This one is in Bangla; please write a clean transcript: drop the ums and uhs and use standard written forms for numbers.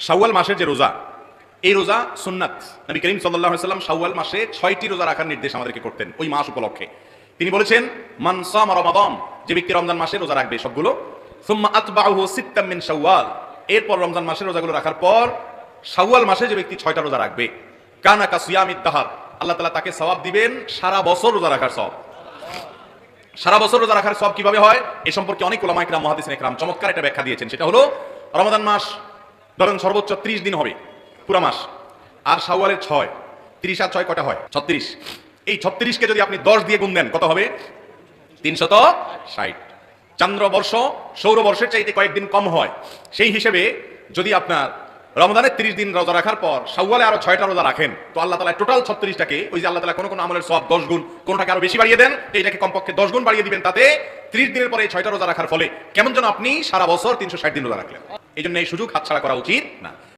শাওয়াল মাসের যে রোজা, এই রোজা সুন্নাত। নবী করিম সাল্লাল্লাহু আলাইহি ওয়াসাল্লাম শাওয়াল মাসে 6টি রোজা রাখার নির্দেশ আমাদেরকে করতেন ওই মাস উপলক্ষে। তিনি বলেছেন, মান সামা রমাদান, যে ব্যক্তি রমজান মাসে রোজা রাখবে সবগুলো, সুম্মা আতবাহু সিত্তাম মিন শাওয়াল, এরপর রমজান মাসের রোজাগুলো রাখার পর শাওয়াল মাসে যে ব্যক্তি 6টা রোজা রাখবে, কানা কাসিয়ামিদ দাহার, আল্লাহ তাআলা তাকে সওয়াব দিবেন সারা বছর রোজা রাখার সওয়াব। সারা বছর রোজা রাখার সওয়াব কিভাবে হয় এ সম্পর্কে অনেক উলামা ইকরাম, মুহাদ্দিসিন ইকরাম চমৎকার একটা ব্যাখ্যা দিয়েছেন। সেটা হলো, রমাদান মাস ধরেন সর্বোচ্চ 30 দিন হবে পুরা মাস, আর শাওয়ালের 6, 30 আর 6 কটা হয় 36। এই 36কে যদি আপনি 10 দিয়ে গুণ দেন কত হবে? 360। চন্দ্রবর্ষ সৌরবর্ষের চাইতে কয়েকদিন কম হয়। সেই হিসেবে যদি আপনার রমজানের 30 দিন রোজা রাখার পর শাওয়ালে আরো 6টা রোজা রাখেন, তো আল্লাহ তাআলা টোটাল 36টাকে, ওই যে আল্লাহ তাআলা কোন কোন আমলের সওয়াব 10 গুণ, কোনটাকে আরো বেশি বাড়িয়ে দেন, এইটাকে কমপক্ষে 10 গুণ বাড়িয়ে দিবেন। তাতে 30 দিনের পরে এই 6টা রোজা রাখার ফলে কেমন যেন আপনি সারা বছর 360 দিন রোজা রাখলেন। এই জন্য এই সুযোগ হাতছাড়া করা উচিত না।